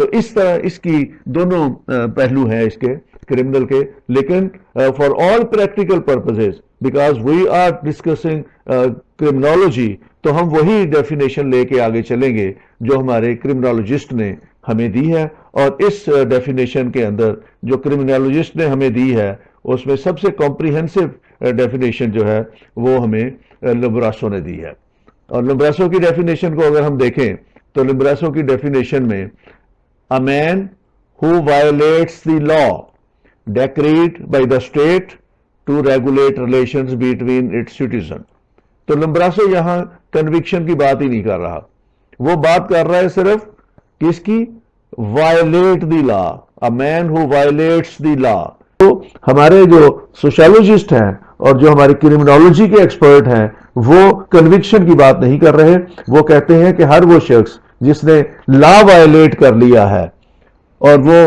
تو اس طرح اس کی دونوں پہلو ہیں اس کے کرمنل کے، لیکن for all practical purposes because we are discussing criminology, تو ہم وہی ڈیفینیشن لے کے آگے چلیں گے جو ہمارے کرمنالوجسٹ نے ہمیں دی ہے، اور اس ڈیفینیشن کے اندر جو کرمنالوجسٹ نے ہمیں دی ہے اس میں سب سے کمپریہنسو ڈیفینیشن جو ہے وہ ہمیں لمبراسو نے دی ہے. اور لمبراسو کی ڈیفینیشن کو اگر ہم دیکھیں تو لمبراسو کی ڈیفینیشن میں a man who violates the law decreed by the state to regulate relations between its citizens. تو لمبراسو یہاں کنوکشن کی بات ہی نہیں کر رہا، وہ بات کر رہا ہے صرف کس کی؟ Violate the law, a man who violates the law. تو ہمارے جو سوشالوجسٹ ہیں اور جو ہمارے کرمنالوجی کے ایکسپرٹ ہیں وہ کنوکشن کی بات نہیں کر رہے، وہ کہتے ہیں کہ ہر وہ شخص جس نے لا وائلیٹ کر لیا ہے، اور وہ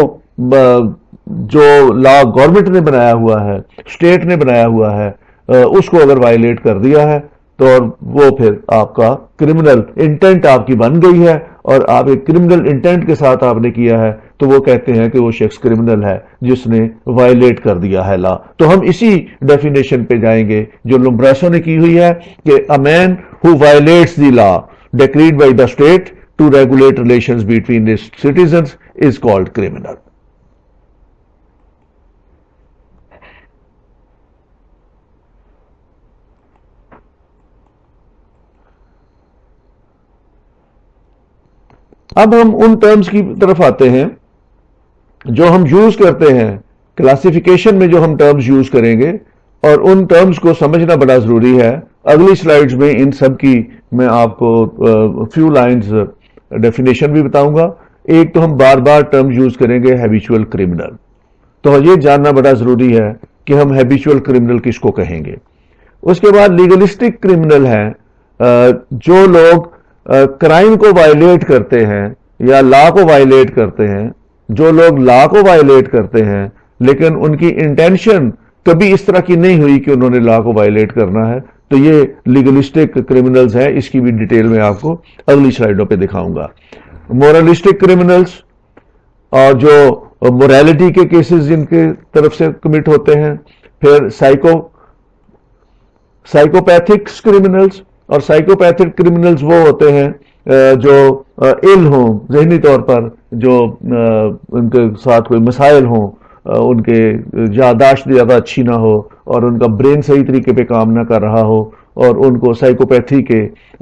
جو لا گورنمنٹ نے بنایا ہوا ہے، اسٹیٹ نے بنایا ہوا ہے، اس کو اگر وائلیٹ کر دیا ہے تو وہ پھر آپ کا کرمنل انٹینٹ آپ کی بن گئی ہے، اور آپ ایک کرمنل انٹینٹ کے ساتھ آپ نے کیا ہے تو وہ کہتے ہیں کہ وہ شخص کرمنل ہے جس نے وائلیٹ کر دیا ہے لا. تو ہم اسی ڈیفینیشن پہ جائیں گے جو لمبراسو نے کی ہوئی ہے کہ a man who violates the law decreed by the state to regulate relations between its citizens is called criminal. اب ہم ان ٹرمز کی طرف آتے ہیں جو ہم یوز کرتے ہیں کلاسیفیکیشن میں، جو ہم ٹرمز یوز کریں گے، اور ان ٹرمز کو سمجھنا بڑا ضروری ہے. اگلی سلائیڈز میں ان سب کی میں آپ کو فیو لائنز ڈیفینیشن بھی بتاؤں گا. ایک تو ہم بار بار ٹرم یوز کریں گے ہیبیچول کرمنل، تو یہ جاننا بڑا ضروری ہے کہ ہم ہیبیچول کرمنل کس کو کہیں گے. اس کے بعد لیگلسٹک کرمنل ہیں، جو لوگ کرائم کو وائلیٹ کرتے ہیں یا لا کو وائلیٹ کرتے ہیں. جو لوگ لا کو وائلیٹ کرتے ہیں لیکن ان کی انٹینشن کبھی اس طرح کی نہیں ہوئی کہ انہوں نے لا کو وائلیٹ کرنا ہے، تو یہ لیگلسٹک کرمنلز ہیں. اس کی بھی ڈیٹیل میں آپ کو اگلی سلائیڈوں پہ دکھاؤں گا. مورلسٹک کرمنلز، اور جو مورالٹی کے کیسز جن کے طرف سے کمٹ ہوتے ہیں. پھر سائیکوپیتھکس کرمنلز، اور سائیکوپیتھک کرمنلز وہ ہوتے ہیں جو ill ہوں ذہنی طور پر، جو ان کے ساتھ کوئی مسائل ہوں، ان کے یادداشت زیادہ اچھی نہ ہو اور ان کا برین صحیح طریقے پہ کام نہ کر رہا ہو، اور ان کو سائیکوپیتھی کے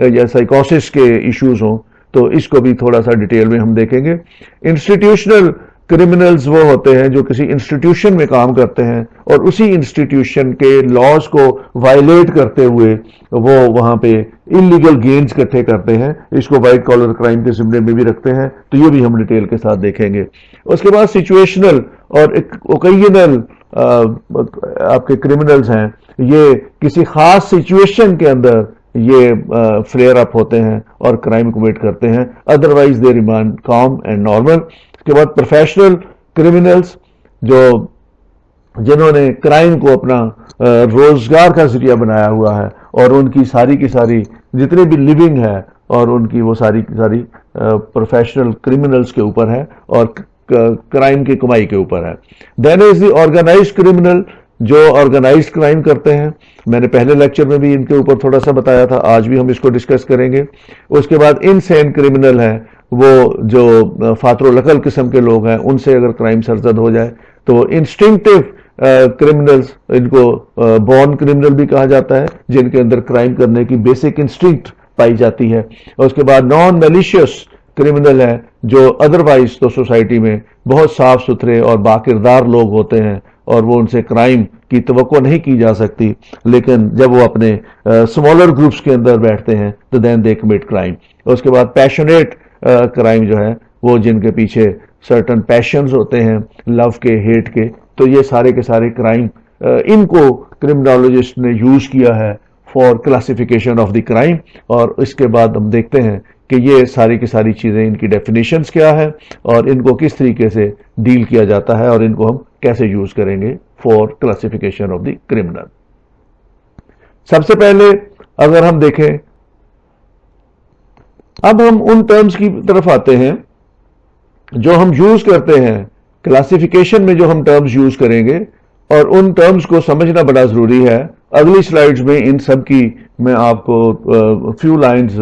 یا سائیکوسس کے ایشوز ہوں. تو اس کو بھی تھوڑا سا ڈیٹیل میں ہم دیکھیں گے. انسٹیٹیوشنل کرمنلز وہ ہوتے ہیں جو کسی انسٹیٹیوشن میں کام کرتے ہیں اور اسی انسٹیٹیوشن کے لاز کو وائلیٹ کرتے ہوئے وہ وہاں پہ انلیگل گینز اکٹھے کرتے ہیں. اس کو وائٹ کالر کرائم کے زمرے میں بھی رکھتے ہیں، تو یہ بھی ہم ڈیٹیل کے ساتھ دیکھیں گے. اس کے بعد سچویشنل اور اوکیجنل آپ کے کرمنلز ہیں، یہ کسی خاص سچویشن کے اندر یہ فلیئر اپ ہوتے ہیں اور کرائم کمٹ کرتے ہیں، otherwise they remain calm and normal. اس کے بعد پروفیشنل کرمنلز، جنہوں نے کرائم کو اپنا روزگار کا ذریعہ بنایا ہوا ہے، اور ان کی ساری کی ساری جتنی بھی لیونگ ہے اور ان کی وہ ساری کی ساری پروفیشنل کرمنلز کے اوپر ہے اور کرائم کی کمائی کے اوپر ہے. دین از دی آرگنائزڈ کرمنل، جو آرگنائزڈ کرائم کرتے ہیں. میں نے پہلے لیکچر میں بھی ان کے اوپر تھوڑا سا بتایا تھا، آج بھی ہم اس کو ڈسکس کریں گے. اس کے بعد انسین کرمنل ہیں، وہ جو فاتر العقل قسم کے لوگ ہیں، ان سے اگر کرائم سرزد ہو جائے تو وہ انسٹنکٹیو کرمنلز، ان کو بورن کرمنل بھی کہا جاتا ہے، جن کے اندر کرائم کرنے کی بیسک انسٹنکٹ پائی جاتی ہے. اور اس کے بعد نان میلیشیس کرمنل ہے، جو ادروائز تو سوسائٹی میں بہت صاف ستھرے اور باکردار لوگ ہوتے ہیں اور وہ ان سے کرائم کی توقع نہیں کی جا سکتی، لیکن جب وہ اپنے سمالر گروپس کے اندر بیٹھتے ہیں تو دین دے کمٹ کرائم. اس کے بعد پیشنیٹ کرائم جو ہے، وہ جن کے پیچھے سرٹن پیشنز ہوتے ہیں، لو کے، ہیٹ کے. تو یہ سارے کے سارے کرائم، ان کو کرمنالوجسٹ نے یوز کیا ہے for classification of the crime. اور اس کے بعد ہم دیکھتے ہیں کہ یہ ساری کی ساری چیزیں، ان کی ڈیفینیشنز کیا ہے اور ان کو کس طریقے سے ڈیل کیا جاتا ہے اور ان کو ہم کیسے یوز کریں گے for classification of the criminal. سب سے پہلے اگر ہم دیکھیں، اب ہم ان ٹرمز کی طرف آتے ہیں جو ہم یوز کرتے ہیں کلاسیفیکیشن میں، جو ہم ٹرمز یوز کریں گے اور ان ٹرمز کو سمجھنا بڑا ضروری ہے. اگلی سلائیڈز میں ان سب کی میں آپ کو فیو لائنز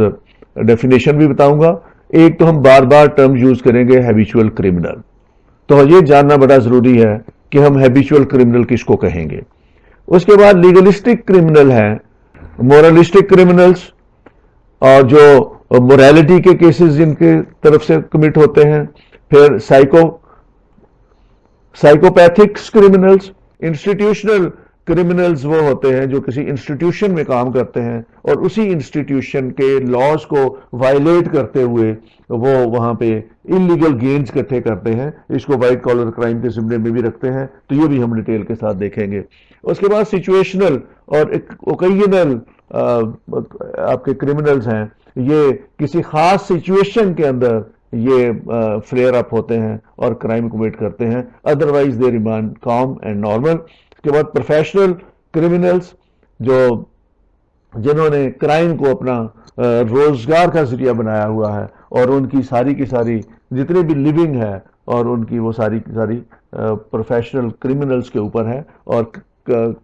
ڈیفینیشن بھی بتاؤں گا. ایک تو ہم بار بار ٹرمز یوز کریں گے ہیبیچول کرمنل. تو یہ جاننا بڑا ضروری ہے کہ ہم ہیبیچول کرمنل کس کو کہیں گے. اس کے بعد لیگلسٹک کرمنل ہے، مورلسٹک کرمنلز، اور جو موریلٹی کے کیسز جن کے طرف سے کمٹ ہوتے ہیں. پھر سائیکوپیتھکس کرمنلز. انسٹیٹیوشنل کرمنلز وہ ہوتے ہیں جو کسی انسٹیٹیوشن میں کام کرتے ہیں اور اسی انسٹیٹیوشن کے لاز کو وائلیٹ کرتے ہوئے وہ وہاں پہ انلیگل گینز اکٹھے کرتے ہیں. اس کو وائٹ کالر کرائم کے زمرے میں بھی رکھتے ہیں، تو یہ بھی ہم ڈیٹیل کے ساتھ دیکھیں گے. اس کے بعد سچویشنل اور اوکیجنل آپ کے کرمنلز ہیں. یہ کسی خاص سچویشن کے اندر یہ فلیئر اپ ہوتے ہیں اور کرائم کمٹ کرتے ہیں، otherwise they remain calm and normal. اس کے بعد پروفیشنل کرمنلز، جنہوں نے کرائم کو اپنا روزگار کا ذریعہ بنایا ہوا ہے اور ان کی ساری کی ساری جتنی بھی لیونگ ہے اور ان کی وہ ساری کی ساری پروفیشنل کرمنلز کے اوپر ہے اور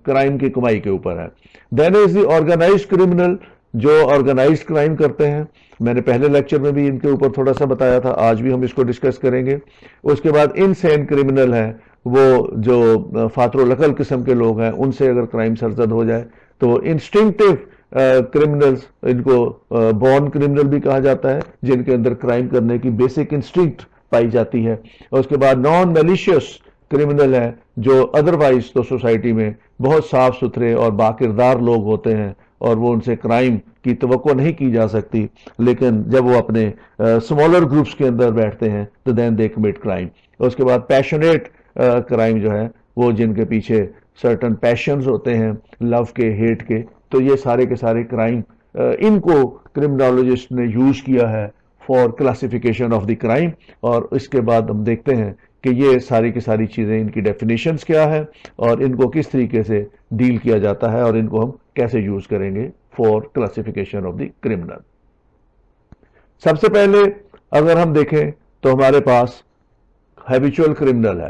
کرائم کی کمائی کے اوپر ہے. دین از دی آرگنائزڈ کرمنل، جو آرگنائزڈ کرائم کرتے ہیں. میں نے پہلے لیکچر میں بھی ان کے اوپر تھوڑا سا بتایا تھا، آج بھی ہم اس کو ڈسکس کریں گے. اس کے بعد انسین کرمنل ہے، وہ جو فاتر العقل قسم کے لوگ ہیں، ان سے اگر کرائم سرزد ہو جائے تو وہ انسٹنکٹیو کرمنلز، ان کو بورن کرمنل بھی کہا جاتا ہے، جن کے اندر کرائم کرنے کی بیسک انسٹنکٹ پائی جاتی ہے. اور اس کے بعد نان میلیشیس کرمنل ہے، جو ادروائز تو سوسائٹی میں بہت صاف ستھرے اور باکردار لوگ ہوتے ہیں اور وہ ان سے کرائم کی توقع نہیں کی جا سکتی، لیکن جب وہ اپنے سمالر گروپس کے اندر بیٹھتے ہیں تو دین دے کمٹ کرائم. اس کے بعد پیشنیٹ کرائم جو ہے، وہ جن کے پیچھے سرٹن پیشنز ہوتے ہیں، لو کے، ہیٹ کے، تو یہ سارے کے سارے کرائم ان کو کرمنالوجسٹ نے یوز کیا ہے for classification of the crime. اور اس کے بعد ہم دیکھتے ہیں کہ یہ ساری کی ساری چیزیں، ان کی ڈیفینیشنز کیا ہے اور ان کو کس طریقے سے ڈیل کیا جاتا ہے اور ان کو ہم کیسے یوز کریں گے for classification of the criminal. سب سے پہلے اگر ہم دیکھیں تو ہمارے پاس ہیبیچول کرمنل ہے.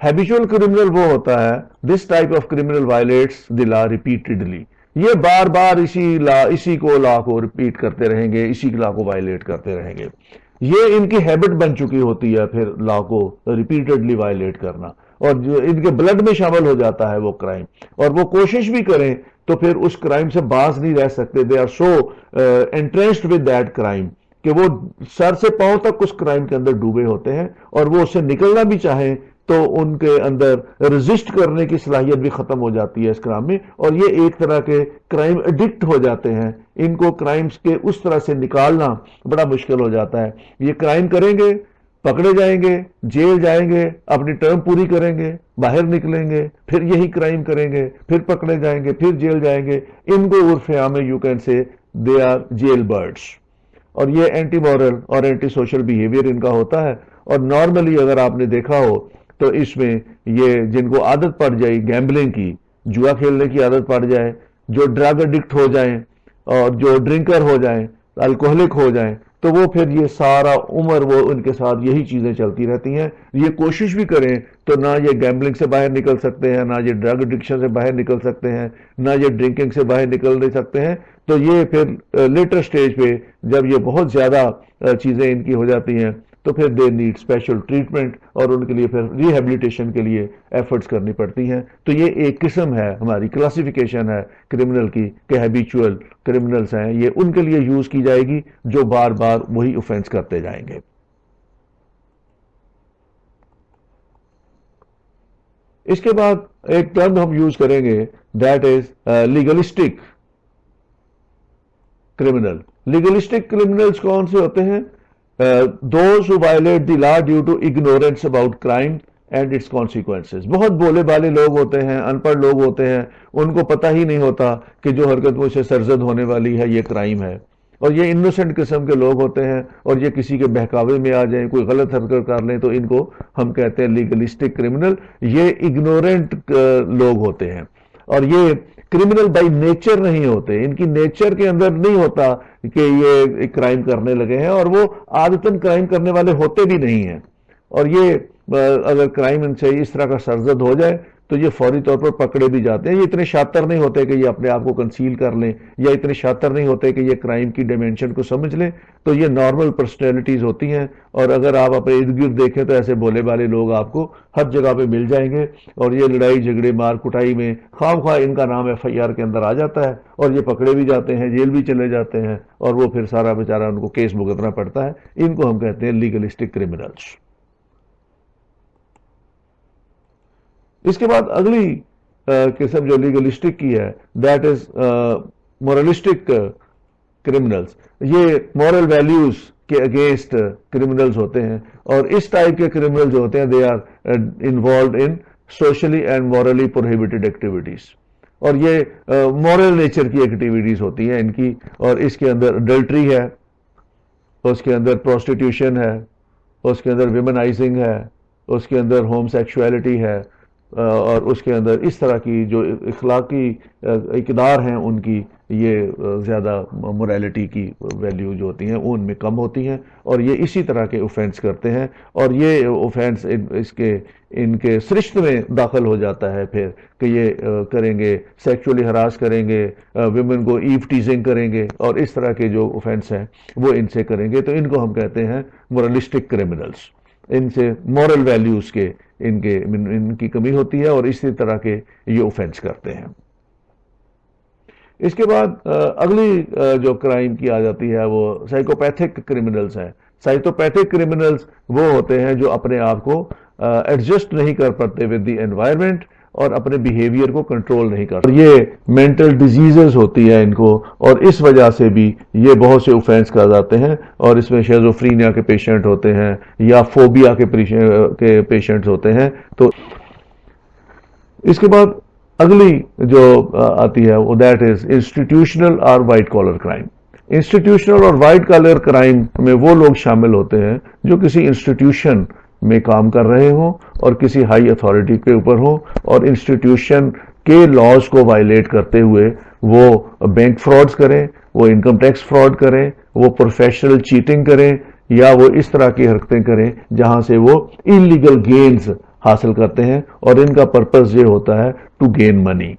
ہیبیچول کرمنل وہ ہوتا ہے، this type of criminal violates the law repeatedly. یہ بار بار اسی لا کو ریپیٹ کرتے رہیں گے، اسی لا کو وائلیٹ کرتے رہیں گے. یہ ان کی ہیبٹ بن چکی ہوتی ہے پھر لا کو ریپیٹڈلی وائلیٹ کرنا، اور جو ان کے بلڈ میں شامل ہو جاتا ہے وہ کرائم، اور وہ کوشش بھی کریں تو پھر اس کرائم سے باز نہیں رہ سکتے. They are so interested with that crime کہ وہ سر سے پاؤں تک اس کرائم کے اندر ڈوبے ہوتے ہیں، اور وہ اس سے نکلنا بھی چاہیں تو ان کے اندر ریزسٹ کرنے کی صلاحیت بھی ختم ہو جاتی ہے اس کرائم میں، اور یہ ایک طرح کے کرائم ایڈکٹ ہو جاتے ہیں. ان کو کرائمز کے اس طرح سے نکالنا بڑا مشکل ہو جاتا ہے. یہ کرائم کریں گے، پکڑے جائیں گے، جیل جائیں گے، اپنی ٹرم پوری کریں گے، باہر نکلیں گے، پھر یہی کرائم کریں گے، پھر پکڑے جائیں گے، پھر جیل جائیں گے. ان کو عرف عام میں you can say they are jail birds. اور یہ اینٹی مورل اور اینٹی سوشل بیہیویئر ان کا ہوتا ہے. اور نارملی اگر آپ نے دیکھا ہو تو اس میں یہ جن کو عادت پڑ جائے گیمبلنگ کی، جوا کھیلنے کی عادت پڑ جائے، جو ڈرگ ایڈکٹ ہو جائیں اور جو ڈرنکر ہو جائیں، الکوہلک ہو جائیں، تو وہ پھر یہ سارا عمر وہ ان کے ساتھ یہی چیزیں چلتی رہتی ہیں. یہ کوشش بھی کریں تو نہ یہ گیمبلنگ سے باہر نکل سکتے ہیں، نہ یہ ڈرگ ایڈکشن سے باہر نکل سکتے ہیں، نہ یہ ڈرنکنگ سے باہر نکل نہیں سکتے ہیں. تو یہ پھر لیٹر سٹیج پہ جب یہ بہت زیادہ چیزیں ان کی ہو جاتی ہیں تو پھر دے نیڈ اسپیشل ٹریٹمنٹ، اور ان کے لیے پھر ریہیبلیٹیشن کے لیے ایفرٹس کرنی پڑتی ہیں. تو یہ ایک قسم ہے، ہماری کلاسیفیکیشن ہے کرمنل کی کہ ہیبیچول کرمنلز ہیں، یہ ان کے لیے یوز کی جائے گی جو بار بار وہی اوفینس کرتے جائیں گے. اس کے بعد ایک ٹرم ہم یوز کریں گے، that is legalistic criminal. Legalistic criminals کون سے ہوتے ہیں؟ those who violate the law due to ignorance about crime and its consequences. بہت بولے بالے لوگ ہوتے ہیں، ان پڑھ لوگ ہوتے ہیں، ان کو پتہ ہی نہیں ہوتا کہ جو حرکت مجھ سے سرزد ہونے والی ہے یہ کرائم ہے. اور یہ انوسنٹ قسم کے لوگ ہوتے ہیں، اور یہ کسی کے بہکاوے میں آ جائیں، کوئی غلط حرکت کر لیں تو ان کو ہم کہتے ہیں لیگلسٹک کرمنل. یہ اگنورنٹ لوگ ہوتے ہیں، اور یہ کرمنل بائی نیچر نہیں ہوتے. ان کی نیچر کے اندر نہیں ہوتا کہ یہ کرائم کرنے لگے ہیں، اور وہ عادتاً کرائم کرنے والے ہوتے بھی نہیں ہیں. اور یہ اگر کرائم ان سے اس طرح کا سرزد ہو جائے تو یہ فوری طور پر پکڑے بھی جاتے ہیں. یہ اتنے شاطر نہیں ہوتے کہ یہ اپنے آپ کو کنسیل کر لیں، یا اتنے شاطر نہیں ہوتے کہ یہ کرائم کی ڈائمینشن کو سمجھ لیں. تو یہ نارمل پرسنالٹیز ہوتی ہیں، اور اگر آپ اپنے ارد گرد دیکھیں تو ایسے بولے والے لوگ آپ کو ہر جگہ پہ مل جائیں گے. اور یہ لڑائی جھگڑے مار کٹائی میں خواہ خواہ ان کا نام FIR کے اندر آ جاتا ہے، اور یہ پکڑے بھی جاتے ہیں، جیل بھی چلے جاتے ہیں، اور وہ پھر سارا بیچارہ ان کو کیس بھگتنا پڑتا ہے. ان کو ہم کہتے ہیں لیگلسٹک کرمنلز. اس کے بعد اگلی قسم جو لیگلسٹک کی ہے، دیٹ از مورلسٹک کرمنلز. یہ مورل ویلیوز کے اگینسٹ کرمنلز ہوتے ہیں، اور اس ٹائپ کے کرمنل جو ہوتے ہیں they are involved in socially and morally prohibited activities. اور یہ مورل نیچر کی ایکٹیویٹیز ہوتی ہیں ان کی، اور اس کے اندر اڈلٹری ہے، اس کے اندر پروسٹیٹیوشن ہے، اس کے اندر ویمنائزنگ ہے، اس کے اندر ہوم سیکشولیٹی ہے، اور اس کے اندر اس طرح کی جو اخلاقی اقدار ہیں ان کی، یہ زیادہ موریلٹی کی ویلیو جو ہوتی ہیں ان میں کم ہوتی ہیں، اور یہ اسی طرح کے اوفینس کرتے ہیں. اور یہ اوفینس ان کے سرشت میں داخل ہو جاتا ہے پھر کہ یہ کریں گے، سیکچولی ہراس کریں گے، ویمن کو ایو ٹیزنگ کریں گے، اور اس طرح کے جو اوفینس ہیں وہ ان سے کریں گے. تو ان کو ہم کہتے ہیں مورلسٹک کرمنلز. ان سے مورل ویلیوز کے ان کی کمی ہوتی ہے، اور اسی طرح کے یہ اوفینس کرتے ہیں. اس کے بعد اگلی جو کرائم کی آ جاتی ہے وہ سائیکوپیتھک کرمنلز ہیں. سائیکوپیتھک کرمنلز وہ ہوتے ہیں جو اپنے آپ کو ایڈجسٹ نہیں کر پاتے ود دی انوائرمنٹ، اور اپنے بیہیویئر کو کنٹرول نہیں کرتے. یہ مینٹل ڈیزیزز ہوتی ہیں ان کو، اور اس وجہ سے بھی یہ بہت سے اوفینس کر جاتے ہیں. اور اس میں شیزوفرینیا کے پیشنٹ ہوتے ہیں، یا فوبیا کے پیشنٹس ہوتے ہیں. تو اس کے بعد اگلی جو آتی ہے وہ دیٹ از انسٹیٹیوشنل اور وائٹ کالر کرائم. انسٹیٹیوشنل اور وائٹ کالر کرائم میں وہ لوگ شامل ہوتے ہیں جو کسی انسٹیٹیوشن میں کام کر رہے ہوں، اور کسی ہائی اتھارٹی کے اوپر ہوں، اور انسٹیٹیوشن کے لاز کو وائلیٹ کرتے ہوئے وہ بینک فراڈز کریں، وہ انکم ٹیکس فراڈ کریں، وہ پروفیشنل چیٹنگ کریں، یا وہ اس طرح کی حرکتیں کریں جہاں سے وہ انلیگل گینز حاصل کرتے ہیں. اور ان کا پرپس یہ ہوتا ہے ٹو گین منی.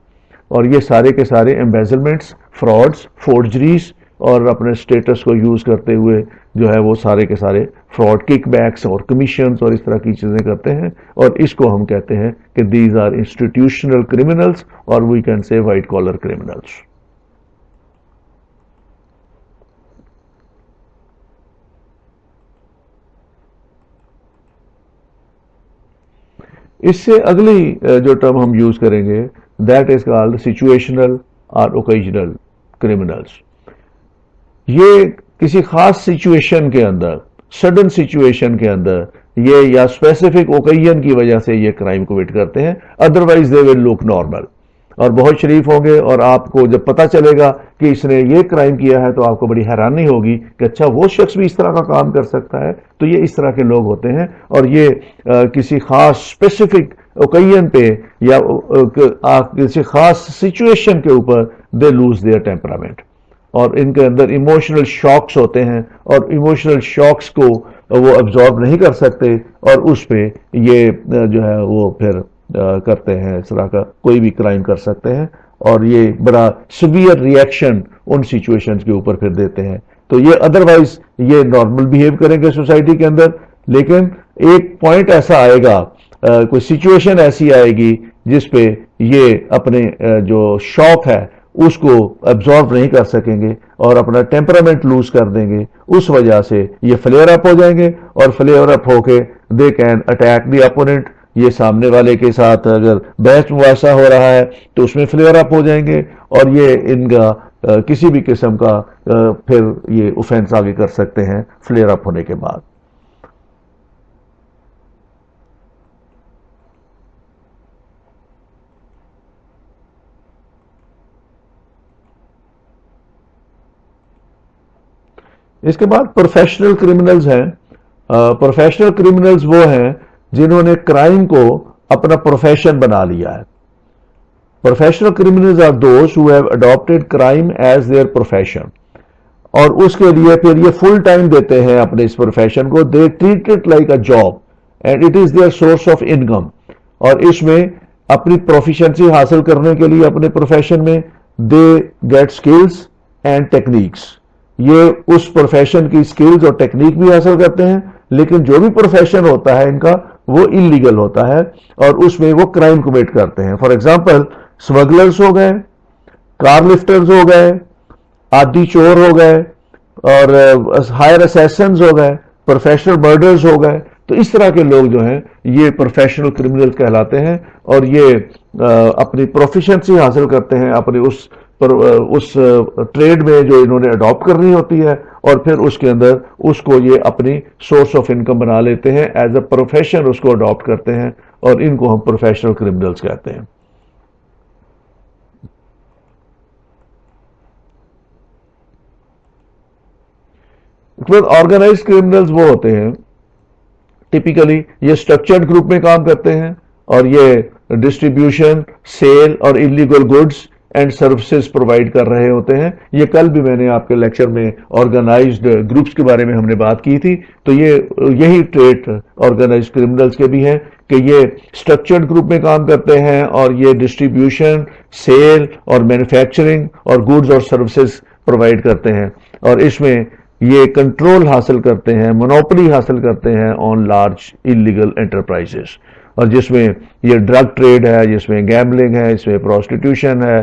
اور یہ سارے کے سارے ایمبیزلمنٹس، فراڈز، فورجریز، اور اپنے سٹیٹس کو یوز کرتے ہوئے جو ہے وہ سارے کے سارے فراڈ، کک بیکس اور کمیشنز اور اس طرح کی چیزیں کرتے ہیں. اور اس کو ہم کہتے ہیں کہ دیز آر انسٹیٹیوشنل کرمنلز، اور we can say white collar criminals. اس سے اگلی جو ٹرم ہم یوز کریں گے دیٹ از کالڈ سچویشنل اور اوکیجنل کرمنلز. یہ کسی خاص سچویشن کے اندر، سڈن سچویشن کے اندر، یہ یا اسپیسیفک اوکیجن کی وجہ سے یہ کرائم کمٹ کرتے ہیں. ادروائز دے ول لک نارمل، اور بہت شریف ہوں گے، اور آپ کو جب پتہ چلے گا کہ اس نے یہ کرائم کیا ہے تو آپ کو بڑی حیرانی ہوگی کہ اچھا وہ شخص بھی اس طرح کا کام کر سکتا ہے. تو یہ اس طرح کے لوگ ہوتے ہیں، اور یہ کسی خاص اسپیسیفک اوکیجن پہ یا کسی خاص سچویشن کے اوپر دے لوز دیئر ٹیمپرامنٹ، اور ان کے اندر ایموشنل شاکس ہوتے ہیں، اور ایموشنل شاکس کو وہ ابزارب نہیں کر سکتے، اور اس پہ یہ جو ہے وہ پھر کرتے ہیں، اس طرح کا کوئی بھی کرائم کر سکتے ہیں. اور یہ بڑا سیویئر ریئیکشن ان سچویشنز کے اوپر پھر دیتے ہیں. تو یہ ادروائز یہ نارمل بیہیو کریں گے سوسائٹی کے اندر، لیکن ایک پوائنٹ ایسا آئے گا، کوئی سچویشن ایسی آئے گی جس پہ یہ اپنے جو شوق ہے اس کو ابزارب نہیں کر سکیں گے، اور اپنا ٹیمپرامنٹ لوز کر دیں گے. اس وجہ سے یہ فلیئر اپ ہو جائیں گے، اور فلیئر اپ ہو کے they can attack the opponent. یہ سامنے والے کے ساتھ اگر بحث مباحثہ ہو رہا ہے تو اس میں فلیئر اپ ہو جائیں گے، اور یہ ان کا کسی بھی قسم کا پھر یہ اوفینس آگے کر سکتے ہیں فلیئر اپ ہونے کے بعد. اس کے بعد پروفیشنل کرمنلز ہیں. پروفیشنل کرمنلز وہ ہیں جنہوں نے کرائم کو اپنا پروفیشن بنا لیا ہے. Professional criminals are those who have adapted crime as their profession, اور اس کے لیے پھر یہ فل ٹائم دیتے ہیں اپنے اس پروفیشن کو. They treat it like a job and it is their source of income. اور اس میں اپنی پروفیشنسی حاصل کرنے کے لیے اپنے پروفیشن میں they get skills and techniques. یہ اس پروفیشن کی سکلز اور ٹیکنیک بھی حاصل کرتے ہیں، لیکن جو بھی پروفیشن ہوتا ہے ان کا وہ انلیگل ہوتا ہے اور اس میں وہ کرائم کمٹ کرتے ہیں. فار ایگزامپل اسمگلرز ہو گئے، کار لفٹرز ہو گئے، عادی چور ہو گئے، اور ہائر اسیسنز ہو گئے، پروفیشنل مرڈرز ہو گئے. تو اس طرح کے لوگ جو ہیں یہ پروفیشنل کرمنل کہلاتے ہیں، اور یہ اپنی پروفیشنسی حاصل کرتے ہیں اپنی اس ٹریڈ میں جو انہوں نے اڈاپٹ کرنی ہوتی ہے، اور پھر اس کے اندر اس کو یہ اپنی سورس آف انکم بنا لیتے ہیں، ایز اے پروفیشن اس کو اڈاپٹ کرتے ہیں، اور ان کو ہم پروفیشنل کرمنلز کہتے ہیں. آرگنائز کرمنلز وہ ہوتے ہیں ٹپیکلی یہ اسٹرکچرڈ گروپ میں کام کرتے ہیں، اور یہ ڈسٹریبیوشن، سیل اور illegal goods and services provide کر رہے ہوتے ہیں. یہ کل بھی میں نے آپ کے لیکچر میں آرگنائزڈ گروپس کے بارے میں ہم نے بات کی تھی. تو یہی ٹریٹ آرگنائزڈ کرمنلز کے بھی ہیں کہ یہ اسٹرکچرڈ گروپ میں کام کرتے ہیں، اور یہ ڈسٹریبیوشن، سیل اور مینوفیکچرنگ اور گڈز اور سروسز پرووائڈ کرتے ہیں، اور اس میں یہ کنٹرول حاصل کرتے ہیں، مونوپلی حاصل کرتے ہیں آن لارج انلیگل انٹرپرائزز. اور جس میں یہ ڈرگ ٹریڈ ہے، جس میں گیمبلنگ ہے، اس میں پروسٹیٹیوشن ہے،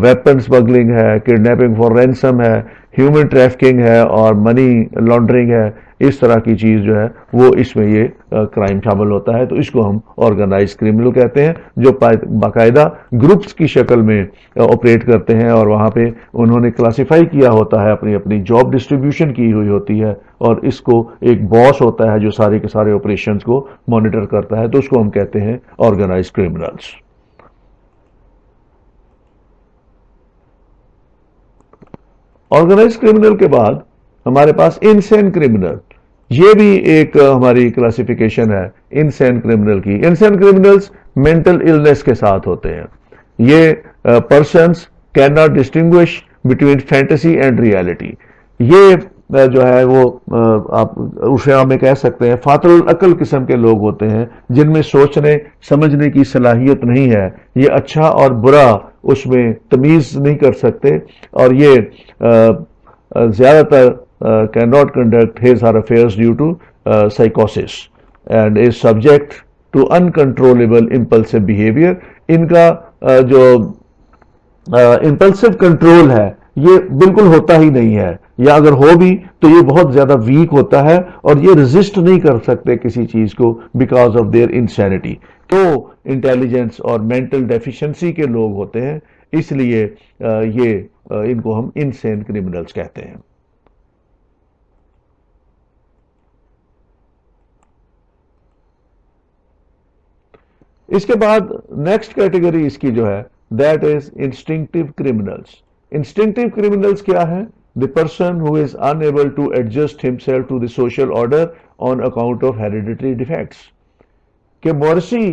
ویپن اسمگلنگ ہے، کڈنیپنگ فار رینسم ہے، ہیومن ٹریفکنگ ہے، اور منی لانڈرنگ ہے. اس طرح کی چیز جو ہے وہ اس میں یہ کرائم شامل ہوتا ہے. تو اس کو ہم آرگنائز کرمنل کہتے ہیں، جو باقاعدہ گروپس کی شکل میں آپریٹ کرتے ہیں، اور وہاں پہ انہوں نے کلاسیفائی کیا ہوتا ہے، اپنی اپنی جاب ڈسٹریبیوشن کی ہوئی ہوتی ہے، اور اس کو ایک باس ہوتا ہے جو سارے کے سارے آپریشنز کو مانیٹر کرتا ہے. تو اس کو ہم کہتے ہیں آرگنائز کرمنلز. آرگنائز کرمنل کے بعد ہمارے پاس انسین کرمنل. یہ بھی ایک ہماری کلاسیفیکیشن ہے انسین کرمنل کی. انسین کرمنلز مینٹل النس کے ساتھ ہوتے ہیں. یہ persons can not distinguish between fantasy and reality. یہ جو ہے وہ آپ اسے میں کہہ سکتے ہیں فاطر العقل قسم کے لوگ ہوتے ہیں، جن میں سوچنے سمجھنے کی صلاحیت نہیں ہے. یہ اچھا اور برا اس میں تمیز نہیں کر سکتے، اور یہ زیادہ تر cannot conduct his or affairs due to psychosis and is subject to uncontrollable impulsive behavior. ان کا جو impulsive control ہے یہ بالکل ہوتا ہی نہیں ہے، یا اگر ہو بھی تو یہ بہت زیادہ ویک ہوتا ہے، اور یہ ریزسٹ نہیں کر سکتے کسی چیز کو بیکاز آف دیئر انسینٹی. تو انٹیلیجنس اور مینٹل ڈیفیشنسی کے لوگ ہوتے ہیں، اس لیے یہ ان کو ہم انسین کرمنلز کہتے ہیں. اس کے بعد نیکسٹ کیٹیگری اس کی جو ہے that is instinctive criminals. Instinctive criminals کیا ہے؟ The person who is unable to adjust himself to the social order on account of hereditary defects. کہ موریثی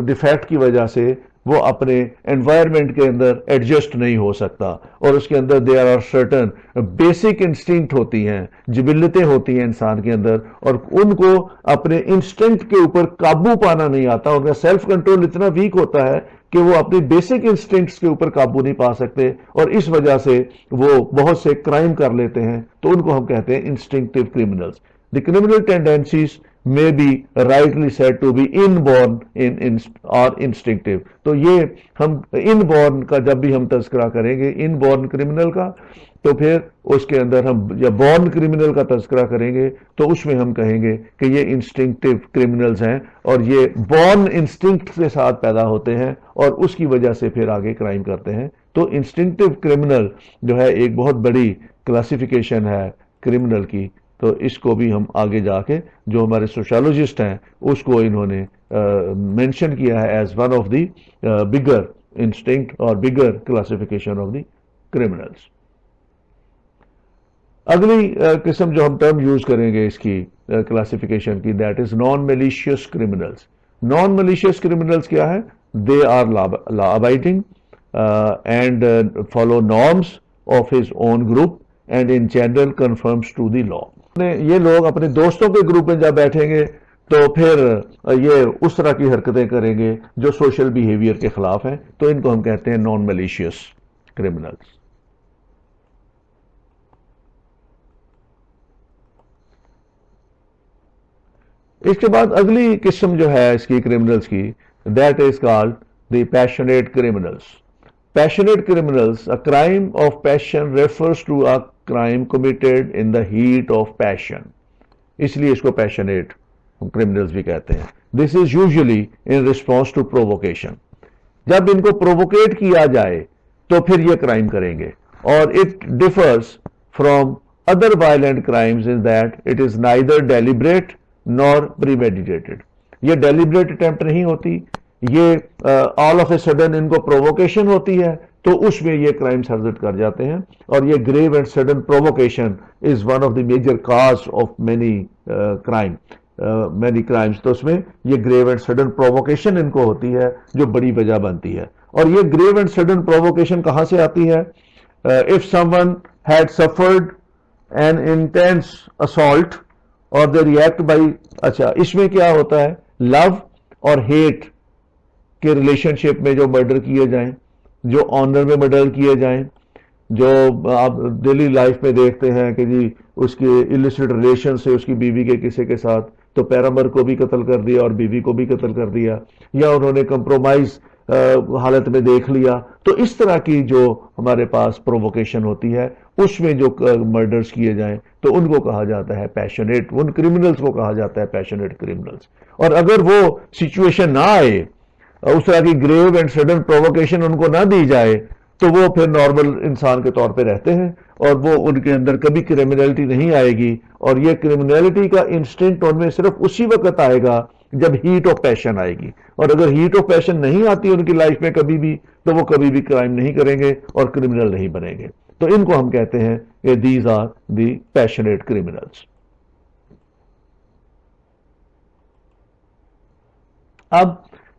ڈیفیکٹ کی وجہ سے وہ اپنے انوائرمنٹ کے اندر ایڈجسٹ نہیں ہو سکتا، اور اس کے اندر there are certain basic instinct ہوتی ہیں، جبلتیں ہوتی ہیں انسان کے اندر، اور ان کو اپنے انسٹنکٹ کے اوپر قابو پانا نہیں آتا. ان کا سیلف کنٹرول اتنا ویک ہوتا ہے کہ وہ اپنی بیسک انسٹنکٹس کے اوپر قابو نہیں پا سکتے، اور اس وجہ سے وہ بہت سے کرائم کر لیتے ہیں. تو ان کو ہم کہتے ہیں instinctive criminals. The criminal tendencies may be rightly said to be inborn or instinctive. تو یہ ہم inborn کا جب بھی ہم تذکرہ کریں گے inborn criminal کا، تو پھر اس کے اندر ہم یا born criminal کا تذکرہ کریں گے تو اس میں ہم کہیں گے کہ یہ instinctive criminals ہیں، اور یہ born instinct کے ساتھ پیدا ہوتے ہیں اور اس کی وجہ سے پھر آگے کرائم کرتے ہیں. تو instinctive criminal جو ہے ایک بہت بڑی کلاسیفیکیشن ہے کرمنل کی. تو اس کو بھی ہم آگے جا کے جو ہمارے سوشالوجسٹ ہیں اس کو انہوں نے مینشن کیا ہے as one of the bigger instinct اور بگر کلاسیفیکیشن آف دی کرمنلز. اگلی قسم جو ہم ٹرم یوز کریں گے اس کی کلاسیفیکیشن کی that is non malicious criminals. Non malicious criminals کیا ہے؟ They are law abiding and follow norms of his own group and in general conforms to the law. یہ لوگ اپنے دوستوں کے گروپ میں جب بیٹھیں گے تو پھر یہ اس طرح کی حرکتیں کریں گے جو سوشل بیہیویئر کے خلاف ہیں، تو ان کو ہم کہتے ہیں نان میلیشیس کرمنلز۔ اس کے بعد اگلی قسم جو ہے اس کی کرمنلز کی، that is called the passionate criminals. Passionate criminals, a crime of passion refers to a crime committed in the heat of passion، اس لیے اس کو پیشنیٹ کرمنلز بھی کہتے ہیں۔ This is usually in response to provocation, جب ان کو پرووکیٹ کیا جائے تو پھر یہ کرائم کریں گے، اور it differs from other violent crimes in that it is neither deliberate nor premeditated, یہ ڈیلیبریٹ اٹمپٹ نہیں ہوتی، یہ آل آف اے سڈن ان کو پرووکیشن ہوتی ہے، تو اس میں یہ کرائمز حرکت کر جاتے ہیں۔ اور یہ grave and sudden provocation is one of the major cause of many crimes, تو اس میں یہ گریو اینڈ سڈن پرووکیشن ان کو ہوتی ہے جو بڑی وجہ بنتی ہے۔ اور یہ گریو اینڈ سڈن پرووکیشن کہاں سے آتی ہے؟ if someone had suffered an intense assault اور they react by، اچھا اس میں کیا ہوتا ہے؟ لو اور ہیٹ کے ریلیشن شپ میں جو مرڈر کیے جائیں، جو آنر میں مرڈر کیے جائیں، جو آپ ڈیلی لائف میں دیکھتے ہیں کہ جی اس کے illicit ریلیشن سے اس کی بیوی کے کسی کے ساتھ، تو پیرامر کو بھی قتل کر دیا اور بیوی کو بھی قتل کر دیا، یا انہوں نے کمپرومائز حالت میں دیکھ لیا، تو اس طرح کی جو ہمارے پاس پرووکیشن ہوتی ہے اس میں جو مرڈرز کیے جائیں تو ان کو کہا جاتا ہے پیشنیٹ، ان کرمنلز کو کہا جاتا ہے پیشنیٹ کرمنلز۔ اور اگر وہ سچویشن نہ آئے، اس طرح کی گریو اینڈ سڈن پرووکیشن ان کو نہ دی جائے، تو وہ پھر نارمل انسان کے طور پہ رہتے ہیں، اور وہ ان کے اندر کبھی کرمنلٹی نہیں آئے گی، اور یہ کرمنلٹی کا انسٹنکٹ ان میں صرف اسی وقت آئے گا جب ہیٹ آف پیشن آئے گی، اور اگر ہیٹ آف پیشن نہیں آتی ان کی لائف میں کبھی بھی، تو وہ کبھی بھی کرائم نہیں کریں گے اور کرمنل نہیں بنیں گے۔ تو ان کو ہم کہتے ہیں کہ these are the passionate criminals. اب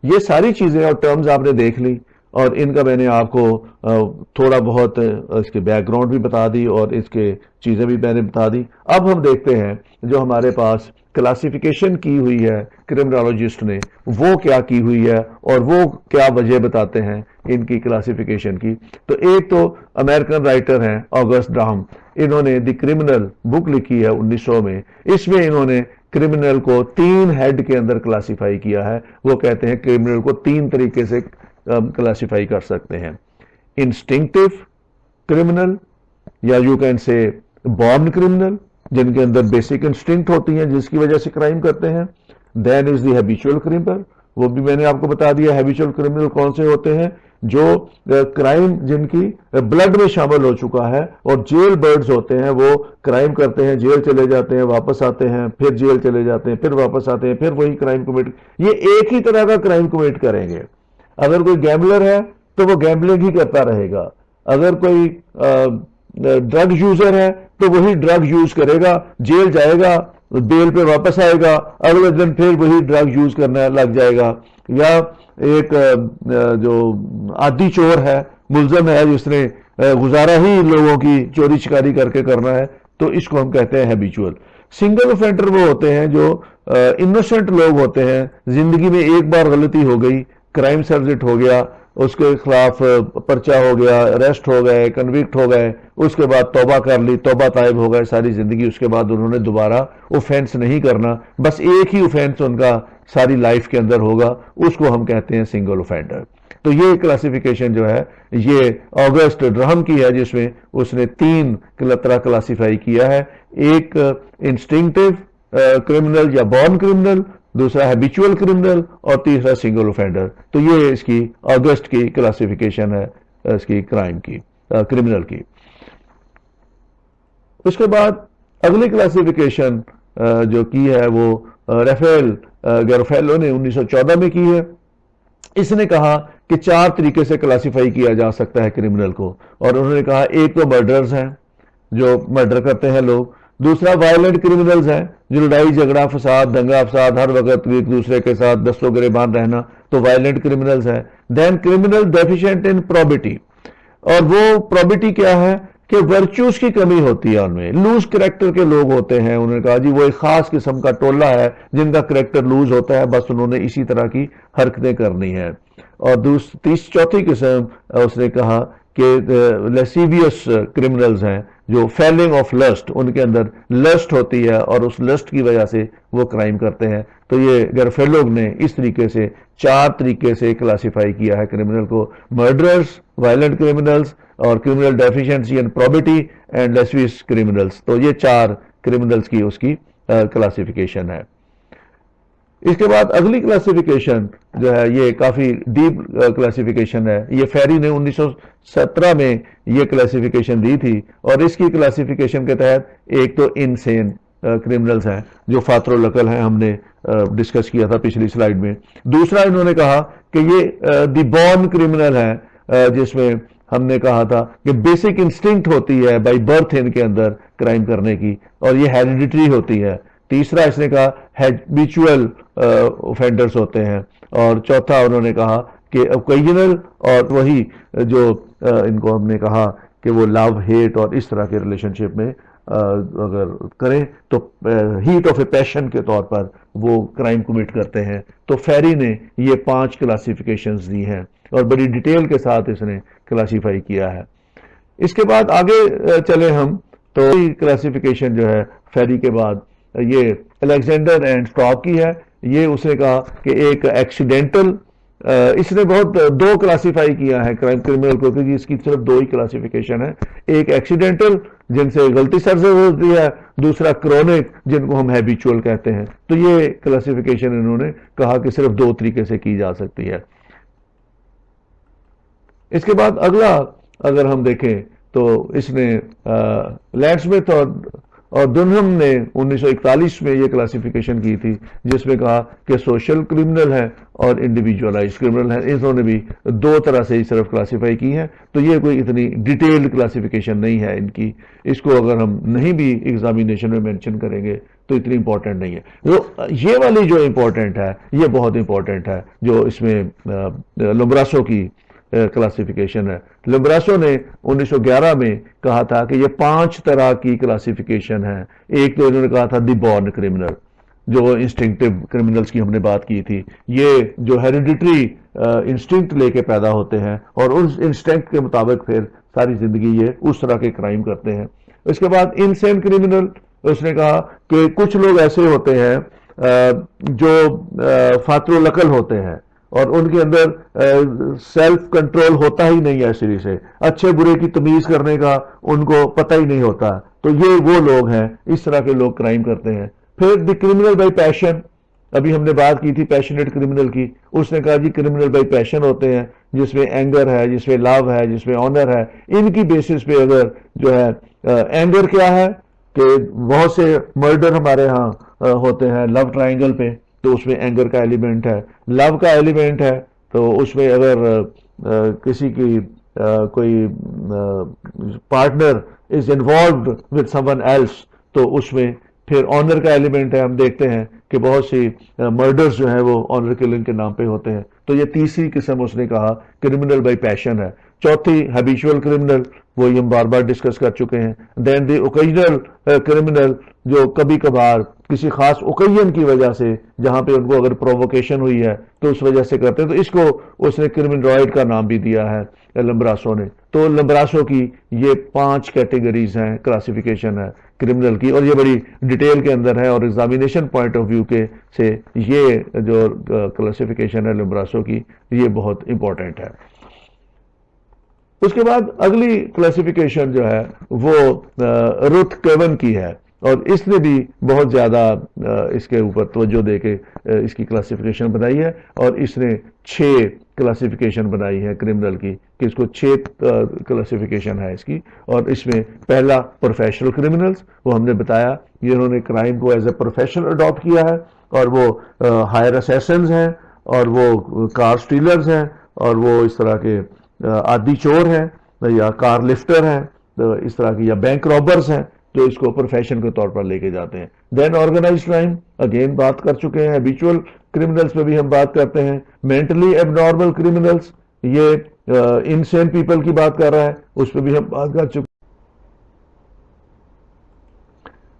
یہ ساری چیزیں اور ٹرمز آپ نے دیکھ لی، اور ان کا میں نے آپ کو تھوڑا بہت اس کے بیک گراؤنڈ بھی بتا دی اور اس کے چیزیں بھی میں نے بتا دی۔ اب ہم دیکھتے ہیں جو ہمارے پاس کلاسیفیکیشن کی ہوئی ہے کرمنالوجسٹ نے، وہ کیا کی ہوئی ہے اور وہ کیا وجہ بتاتے ہیں ان کی کلاسیفیکیشن کی۔ تو ایک تو امریکن رائٹر ہیں آگسٹ ڈہم، انہوں نے دی کرمنل بک لکھی ہے 1900 میں، اس میں انہوں نے کرمنل کو 3 ہیڈ کے اندر کلاسیفائی کیا ہے۔ وہ کہتے ہیں کرمنل کو 3 طریقے سے کلاسیفائی کر سکتے ہیں: انسٹنکٹیو کرمنل، یا you can say born criminal, جن کے اندر بیسک انسٹنکٹ ہوتی ہیں جس کی وجہ سے کرائم کرتے ہیں۔ دین از دی ہیبیچول کرمنل، وہ بھی میں نے آپ کو بتا دیا ہیبیچول کرمنل کون سے ہوتے ہیں، جو کرائم جن کی بلڈ میں شامل ہو چکا ہے، اور جیل برڈز ہوتے ہیں، وہ کرائم کرتے ہیں، جیل چلے جاتے ہیں، واپس آتے ہیں، پھر جیل چلے جاتے ہیں، پھر واپس آتے ہیں، پھر وہی کرائم کمٹ، یہ ایک ہی طرح کا کرائم کمٹ کریں گے۔ اگر کوئی گیمبلر ہے تو وہ گیمبلنگ ہی کرتا رہے گا، اگر کوئی ڈرگ یوزر ہے تو وہی ڈرگ یوز کرے گا، جیل جائے گا، بیل پہ واپس آئے گا، اگلے دن پھر وہی ڈرگ یوز کرنا لگ جائے گا۔ یا ایک جو عادی چور ہے، ملزم ہے، جس نے گزارا ہی لوگوں کی چوری چکاری کر کے کرنا ہے، تو اس کو ہم کہتے ہیں ہیبیچول۔ سنگل اوفینڈر وہ ہوتے ہیں جو انوسنٹ لوگ ہوتے ہیں، زندگی میں ایک بار غلطی ہو گئی، کرائم سرزٹ ہو گیا، اس کے خلاف پرچہ ہو گیا، اریسٹ ہو گئے، کنوکٹ ہو گئے، اس کے بعد توبہ کر لی، توبہ طائب ہو گئے ساری زندگی، اس کے بعد انہوں نے دوبارہ اوفینس نہیں کرنا، بس ایک ہی اوفینس ان کا ساری لائف کے اندر ہوگا، اس کو ہم کہتے ہیں سنگل اوفینڈر۔ تو یہ کلاسیفیکیشن جو ہے یہ آگسٹ ڈرہم کی ہے، جس میں اس نے 3 طرح کلاسیفائی کیا ہے: ایک انسٹنکٹیو کرمنل یا بورن کرمنل، دوسرا ہیبیچول کرمنل، اور تیسرا سنگل اوفینڈر۔ تو یہ اس کی اگست کی کلاسیفیکیشن ہے اس کی کرائم کی، کرمنل کی۔ اس کے بعد اگلی کلاسیفیکیشن جو کی ہے وہ ریفیل گیروفیلو نے 1914 میں کی ہے۔ اس نے کہا کہ 4 طریقے سے کلاسیفائی کیا جا سکتا ہے کرمنل کو، اور انہوں نے کہا ایک تو مرڈرز ہیں، جو مرڈر کرتے ہیں لوگ، دوسرا وائلنٹ کرمنلز ہیں، جو لڑائی جھگڑا فساد دنگا فساد ہر وقت ایک دوسرے کے ساتھ دستوں گریبان رہنا، تو وائلنٹ کرمنلز ہیں۔ دین کرمنل ڈیفیشینٹ ان پرابیٹی، اور وہ پرابیٹی کیا ہے کہ ورچوز کی کمی ہوتی ہے ان میں، لوز کریکٹر کے لوگ ہوتے ہیں. انہوں نے کہا جی وہ ایک خاص قسم کا ٹولہ ہے جن کا کریکٹر لوز ہوتا ہے، بس انہوں نے اسی طرح کی حرکتیں کرنی ہیں. اور چوتھی قسم اس نے کہا کہ لیسیویس کرمنلز ہیں جو فیلنگ آف لسٹ، ان کے اندر لسٹ ہوتی ہے اور اس لسٹ کی وجہ سے وہ کرائم کرتے ہیں. تو یہ گرفیلوگ نے اس طریقے سے 4 طریقے سے کلاسیفائی کیا ہے کرمنل کو: مرڈرز، وائلنٹ کرمنلز، اور criminal deficiency and probity, and lascivious criminals. تو یہ 4 کرمنلز کی اس کی کلاسیفیکیشن ہے. اس کے بعد اگلی کلاسیفیکیشن جو ہے یہ کافی ڈیپ کلاسیفیکیشن ہے. یہ فیری نے 1917 میں یہ کلاسیفیکیشن دی تھی، اور اس کی کلاسیفیکیشن کے تحت ایک تو انسین کرمنلز ہیں جو فاتر العقل ہیں، ہم نے ڈسکس کیا تھا پچھلی سلائیڈ میں. دوسرا انہوں نے کہا کہ یہ دی بورن کرمنل ہے، جس میں ہم نے کہا تھا کہ بیسک انسٹنکٹ ہوتی ہے بائی برتھ ان کے اندر کرائم کرنے کی، اور یہ ہیریڈیٹری ہوتی ہے. تیسرا اس نے کہا ہیبیچول اوفینڈرز ہوتے ہیں. اور چوتھا انہوں نے کہا کہ اوکیجنل، اور وہی جو ان کو ہم نے کہا کہ وہ لو ہیٹ اور اس طرح کے ریلیشن شپ میں اگر کریں تو ہیٹ آف اے پیشن کے طور پر وہ کرائم کمٹ کرتے ہیں. تو فیری نے یہ 5 کلاسیفیکیشنز دی ہیں اور بڑی ڈیٹیل کے ساتھ اس نے کلاسیفائی کیا ہے. اس کے بعد آگے چلے ہم تو کلاسیفیکیشن جو ہے فیری کے بعد یہ الیگزینڈر اینڈ اسٹاک کی ہے. یہ اس نے کہا کہ ایک ایکسیڈنٹل، اس نے بہت 2 کلاسیفائی کیا ہے کرمنل کو، کیونکہ اس کی صرف 2 ہی کلاسیفیکیشن ہے. ایک ایکسیڈنٹل جن سے غلطی سرزد ہوتی ہے، دوسرا کرونک جن کو ہم ہیبیچول کہتے ہیں. تو یہ کلاسیفیکیشن انہوں نے کہا کہ صرف 2 طریقے سے کی جا سکتی ہے. اس کے بعد اگلا اگر ہم دیکھیں تو اس نے لینڈسمتھ اور دنہم نے 1941 میں یہ کلاسیفیکیشن کی تھی، جس میں کہا کہ سوشل کرمنل ہے اور انڈیویجولائز کرمنل ہے. انہوں نے بھی 2 طرح سے ہی صرف کلاسیفائی کی ہیں. تو یہ کوئی اتنی ڈیٹیلڈ کلاسیفیکیشن نہیں ہے ان کی. اس کو اگر ہم نہیں بھی ایگزامینیشن میں مینشن کریں گے تو اتنی امپورٹنٹ نہیں ہے. یہ والی جو امپورٹنٹ ہے یہ بہت امپورٹنٹ ہے، جو اس میں لومبراسو کی کلاسیفیکیشن ہے. لومبراسو نے 1911 میں کہا تھا کہ یہ 5 طرح کی کلاسیفیکیشن ہے. ایک تو انہوں نے کہا تھا دی بورن کرمنل، جو انسٹنکٹیو کرمنلز کی ہم نے بات کی تھی. یہ جو ہیریڈیٹری انسٹنکٹ لے کے پیدا ہوتے ہیں اور اس انسٹنکٹ کے مطابق پھر ساری زندگی یہ اس طرح کے کرائم کرتے ہیں. اس کے بعد انسین کرمنل، اس نے کہا کہ کچھ لوگ ایسے ہوتے ہیں جو فاتر العقل ہوتے ہیں اور ان کے اندر سیلف کنٹرول ہوتا ہی نہیں ہے، سری سے اچھے برے کی تمیز کرنے کا ان کو پتہ ہی نہیں ہوتا. تو یہ وہ لوگ ہیں، اس طرح کے لوگ کرائم کرتے ہیں. پھر دی کرمنل بائی پیشن، ابھی ہم نے بات کی تھی پیشنیٹ کرمنل کی. اس نے کہا جی کرمنل بائی پیشن ہوتے ہیں جس میں اینگر ہے، جس میں لو ہے، جس میں آنر ہے. ان کی بیسس پہ اگر جو ہے اینگر کیا ہے کہ بہت سے مرڈر ہمارے ہاں ہوتے ہیں لو ٹرائنگل پہ، تو اس میں اینگر کا ایلیمنٹ ہے، لو کا ایلیمنٹ ہے. تو اس میں اگر کسی کی کوئی partner is involved with someone else تو اس میں پھر آنر کا ایلیمنٹ ہے. ہم دیکھتے ہیں کہ بہت سی مرڈرز جو ہیں وہ آنر کلنگ کے نام پہ ہوتے ہیں. تو یہ تیسری قسم اس نے کہا کرمنل بائی پیشن ہے. چوتھی ہیبیچول کرمنل، وہی ہم بار بار ڈسکس کر چکے ہیں. دین دی اوکیجنل کرمنل، جو کبھی کبھار کسی خاص اوکیجن کی وجہ سے جہاں پہ ان کو اگر پرووکیشن ہوئی ہے تو اس وجہ سے کرتے ہیں. تو اس کو اس نے کرمنرائڈ کا نام بھی دیا ہے لمبراسو نے. تو لمبراسو کی یہ 5 کیٹیگریز ہیں، کلاسیفیکیشن ہے کرمنل کی، اور یہ بڑی ڈیٹیل کے اندر ہے. اور ایگزامینیشن پوائنٹ آف ویو کے سے یہ جو کلاسیفیکیشن ہے لمبراسو کی، یہ بہت امپورٹنٹ ہے. اس کے بعد اگلی کلاسیفیکیشن جو ہے وہ روتھ کیون کی ہے، اور اس نے بھی بہت زیادہ اس کے اوپر توجہ دے کے اس کی کلاسیفیکیشن بنائی ہے. اور اس نے 6 کلاسیفیکیشن بنائی ہے کرمنل کی، کہ اس کو 6 کلاسیفیکیشن ہے اس کی. اور اس میں پہلا پروفیشنل کرمنلز، وہ ہم نے بتایا جنہوں نے کرائم کو ایز اے پروفیشن اڈاپٹ کیا ہے، اور وہ ہائر اسیسنز ہیں، اور وہ کار سٹیلرز ہیں، اور وہ اس طرح کے عادی چور ہیں یا کار لفٹر ہیں اس طرح کی، یا بینک رابرز ہیں جو اس کو پروفیشن کے طور پر لے کے جاتے ہیں. دین آرگنائزڈ کرائم، اگین بات کر چکے ہیں. ہیبیچول کرمنلز پہ بھی ہم بات کرتے ہیں. مینٹلی ایب نارمل کرمنلز، یہ انسین پیپل کی بات کر رہا ہے، اس پہ بھی ہم بات کر چکے ہیں.